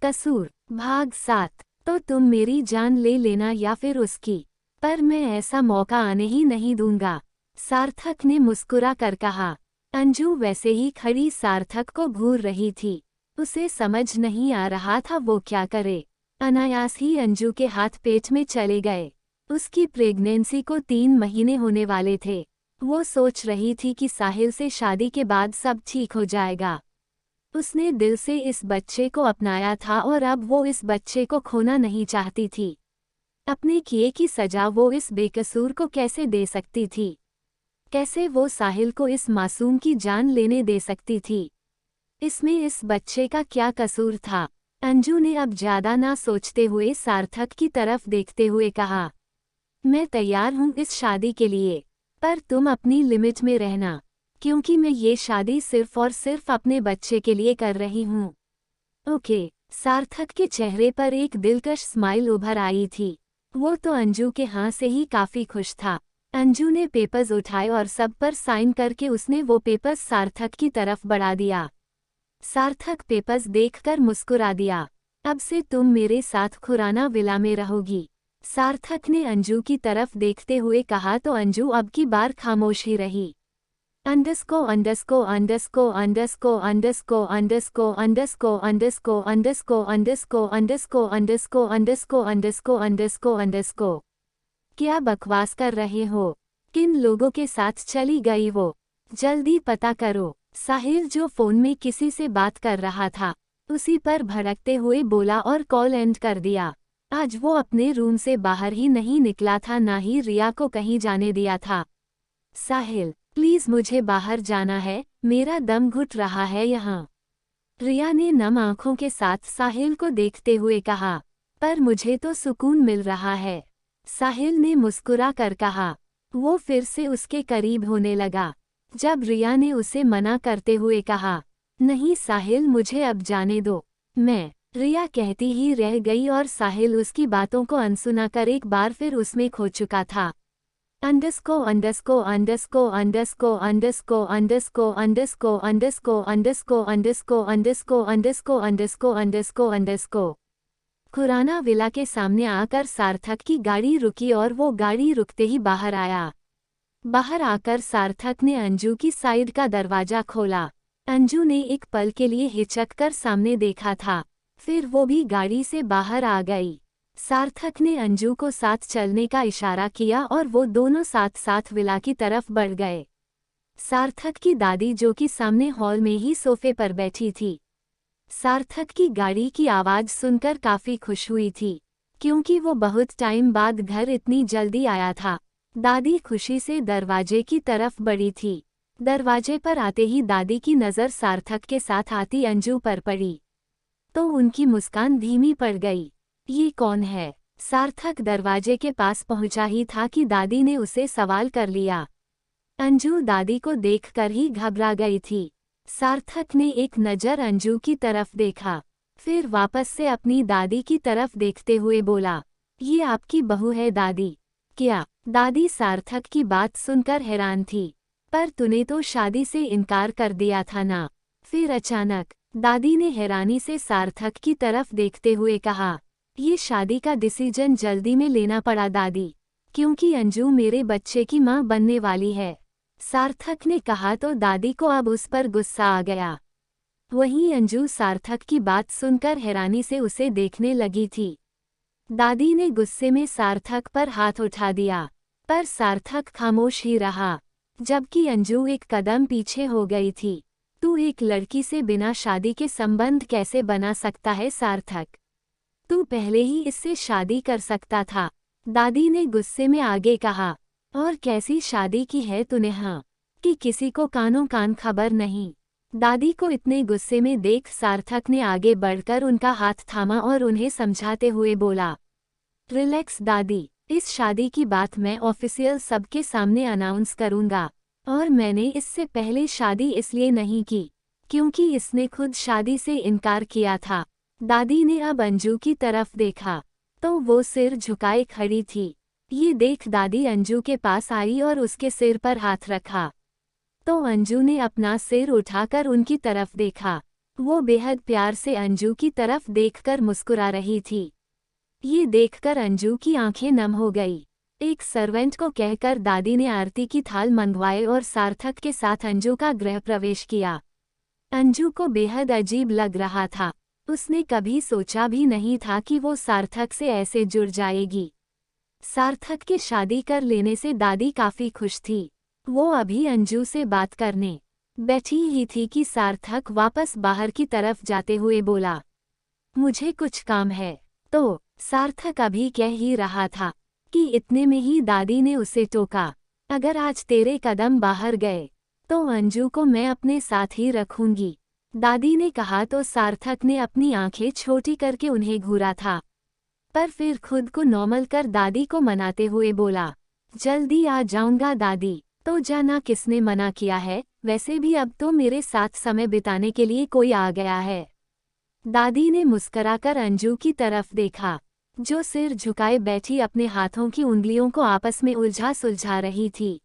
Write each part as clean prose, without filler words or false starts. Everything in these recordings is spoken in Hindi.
कसूर भाग 7। तो तुम मेरी जान ले लेना या फिर उसकी, पर मैं ऐसा मौका आने ही नहीं दूंगा, सार्थक ने मुस्कुरा कर कहा। अंजू वैसे ही खड़ी सार्थक को घूर रही थी। उसे समझ नहीं आ रहा था वो क्या करे। अनायास ही अंजू के हाथ पेट में चले गए। उसकी प्रेगनेंसी को 3 महीने होने वाले थे। वो सोच रही थी कि साहिल से शादी के बाद सब ठीक हो जाएगा। उसने दिल से इस बच्चे को अपनाया था और अब वो इस बच्चे को खोना नहीं चाहती थी। अपने किए की सजा वो इस बेकसूर को कैसे दे सकती थी? कैसे वो साहिल को इस मासूम की जान लेने दे सकती थी? इसमें इस बच्चे का क्या कसूर था? अंजू ने अब ज्यादा ना सोचते हुए सार्थक की तरफ देखते हुए कहा, मैं तैयार हूँ इस शादी के लिए, पर तुम अपनी लिमिट में रहना, क्योंकि मैं ये शादी सिर्फ और सिर्फ अपने बच्चे के लिए कर रही हूँ। ओके। सार्थक के चेहरे पर एक दिलकश स्माइल उभर आई थी। वो तो अंजू के हाँ से ही काफी खुश था। अंजू ने पेपर्स उठाए और सब पर साइन करके उसने वो पेपर्स सार्थक की तरफ बढ़ा दिया। सार्थक पेपर्स देखकर मुस्कुरा दिया। अब से तुम मेरे साथ खुराना विला में रहोगी, सार्थक ने अंजू की तरफ देखते हुए कहा। तो अंजू अब की बार खामोश ही रही। अंडस्को अंडस्को अंडस्को अंडस्को अंडस्को अंडस्को अंडस्को अंडस्को अंडस्को अंडस्को अंडस्को अंडस्को अंडस्को अंडस्को अंडस्को अंडस्को। क्या बकवास कर रहे हो? किन लोगों के साथ चली गई वो? जल्दी पता करो। साहिल जो फोन में किसी से बात कर रहा था, उसी पर भड़कते हुए बोला और कॉल एंड कर दिया। आज वो अपने रूम से बाहर ही नहीं निकला था, ना ही रिया को कहीं जाने दिया था। साहिल प्लीज मुझे बाहर जाना है, मेरा दम घुट रहा है यहाँ। रिया ने नम आंखों के साथ साहिल को देखते हुए कहा। पर मुझे तो सुकून मिल रहा है, साहिल ने मुस्कुरा कर कहा। वो फिर से उसके करीब होने लगा। जब रिया ने उसे मना करते हुए कहा, नहीं साहिल मुझे अब जाने दो, रिया कहती ही रह गई और साहिल उसकी बातों को अनसुना कर एक बार फिर उसमें खो चुका था। अंडस्को अंडस्को अंडस्को अंडस्को अंडस्को अंडस्को अंडस्को अंडस्को अंडस्को अंडस्को अंडस्को अंडस्को अंडस्को अंडस्को अंडस्को। खुराना विला के सामने आकर सार्थक की गाड़ी रुकी और वो गाड़ी रुकते ही बाहर आया। बाहर आकर सार्थक ने अंजू की साइड का दरवाजा खोला। अंजू ने एक पल के लिए हिचककर सामने देखा था, फिर वो भी गाड़ी से बाहर आ गई। सार्थक ने अंजू को साथ चलने का इशारा किया और वो दोनों साथ साथ विला की तरफ बढ़ गए। सार्थक की दादी जो कि सामने हॉल में ही सोफे पर बैठी थी, सार्थक की गाड़ी की आवाज़ सुनकर काफ़ी खुश हुई थी, क्योंकि वो बहुत टाइम बाद घर इतनी जल्दी आया था। दादी खुशी से दरवाजे की तरफ बढ़ी थी। दरवाजे पर आते ही दादी की नज़र सार्थक के साथ आती अंजू पर पड़ी, तो उनकी मुस्कान धीमी पड़ गई। ये कौन है? सार्थक दरवाजे के पास पहुंचा ही था कि दादी ने उसे सवाल कर लिया। अंजू दादी को देखकर ही घबरा गई थी। सार्थक ने एक नज़र अंजू की तरफ देखा, फिर वापस से अपनी दादी की तरफ देखते हुए बोला, ये आपकी बहू है दादी? क्या? दादी सार्थक की बात सुनकर हैरान थी। पर तूने तो शादी से इनकार कर दिया था ना? फिर अचानक दादी ने हैरानी से सार्थक की तरफ देखते हुए कहा, ये शादी का डिसीजन जल्दी में लेना पड़ा दादी, क्योंकि अंजू मेरे बच्चे की माँ बनने वाली है, सार्थक ने कहा। तो दादी को अब उस पर गुस्सा आ गया। वहीं अंजू सार्थक की बात सुनकर हैरानी से उसे देखने लगी थी। दादी ने गुस्से में सार्थक पर हाथ उठा दिया, पर सार्थक खामोश ही रहा, जबकि अंजू एक कदम पीछे हो गई थी। तू एक लड़की से बिना शादी के संबंध कैसे बना सकता है सार्थक? तू पहले ही इससे शादी कर सकता था, दादी ने गुस्से में आगे कहा। और कैसी शादी की है तूने? हाँ, कि किसी को कानों कान खबर नहीं। दादी को इतने गुस्से में देख सार्थक ने आगे बढ़कर उनका हाथ थामा और उन्हें समझाते हुए बोला, रिलैक्स दादी, इस शादी की बात मैं ऑफिशियल सबके सामने अनाउंस करूंगा, और मैंने इससे पहले शादी इसलिए नहीं की क्योंकि इसने खुद शादी से इनकार किया था। दादी ने अब अंजू की तरफ देखा, तो वो सिर झुकाए खड़ी थी। ये देख दादी अंजू के पास आई और उसके सिर पर हाथ रखा, तो अंजू ने अपना सिर उठाकर उनकी तरफ देखा। वो बेहद प्यार से अंजू की तरफ देखकर मुस्कुरा रही थी। ये देखकर अंजू की आंखें नम हो गई। एक सर्वेंट को कहकर दादी ने आरती की थाल मंगवाए और सार्थक के साथ अंजू का गृह प्रवेश किया। अंजू को बेहद अजीब लग रहा था। उसने कभी सोचा भी नहीं था कि वो सार्थक से ऐसे जुड़ जाएगी। सार्थक के शादी कर लेने से दादी काफी खुश थी। वो अभी अंजू से बात करने बैठी ही थी कि सार्थक वापस बाहर की तरफ जाते हुए बोला, मुझे कुछ काम है। तो सार्थक अभी कह ही रहा था कि इतने में ही दादी ने उसे टोका, अगर आज तेरे कदम बाहर गए तो अंजू को मैं अपने साथ ही रखूंगी। दादी ने कहा तो सार्थक ने अपनी आंखें छोटी करके उन्हें घूरा था, पर फिर खुद को नॉर्मल कर दादी को मनाते हुए बोला, जल्दी आ जाऊंगा दादी। तो जाना किसने मना किया है, वैसे भी अब तो मेरे साथ समय बिताने के लिए कोई आ गया है। दादी ने मुस्कराकर अंजू की तरफ देखा, जो सिर झुकाए बैठी अपने हाथों की उंगलियों को आपस में उलझा सुलझा रही थी।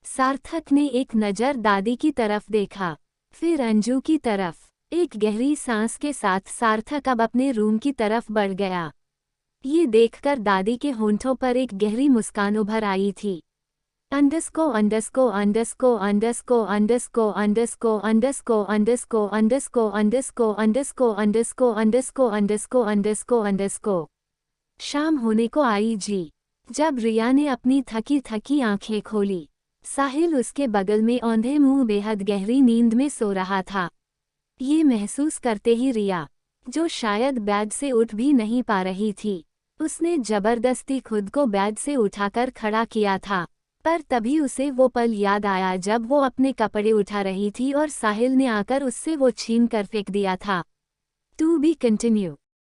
सार्थक ने एक नज़र दादी की तरफ देखा, फिर अंजू की तरफ। एक गहरी सांस के साथ सार्थक अब अपने रूम की तरफ बढ़ गया। ये देखकर दादी के होंठों पर एक गहरी मुस्कान उभर आई थी। अंडस्को अंडस्को अंडस्को अंडस्को अंडस्को अंडस्को अंडस्को अंडस्को अंडस्को अंडस्को अंडस्को अंडस्को अंडस्को अंडस्को अंडस्को अंडस्को। शाम होने को आई जी। जब रिया ने अपनी थकी थकी आंखें खोली, साहिल उसके बगल में औंधे मुंह बेहद गहरी नींद में सो रहा था। ये महसूस करते ही रिया, जो शायद बेड से उठ भी नहीं पा रही थी, उसने जबरदस्ती खुद को बेड से उठाकर खड़ा किया था। पर तभी उसे वो पल याद आया जब वो अपने कपड़े उठा रही थी और साहिल ने आकर उससे वो छीन कर फेंक दिया था। To be continue.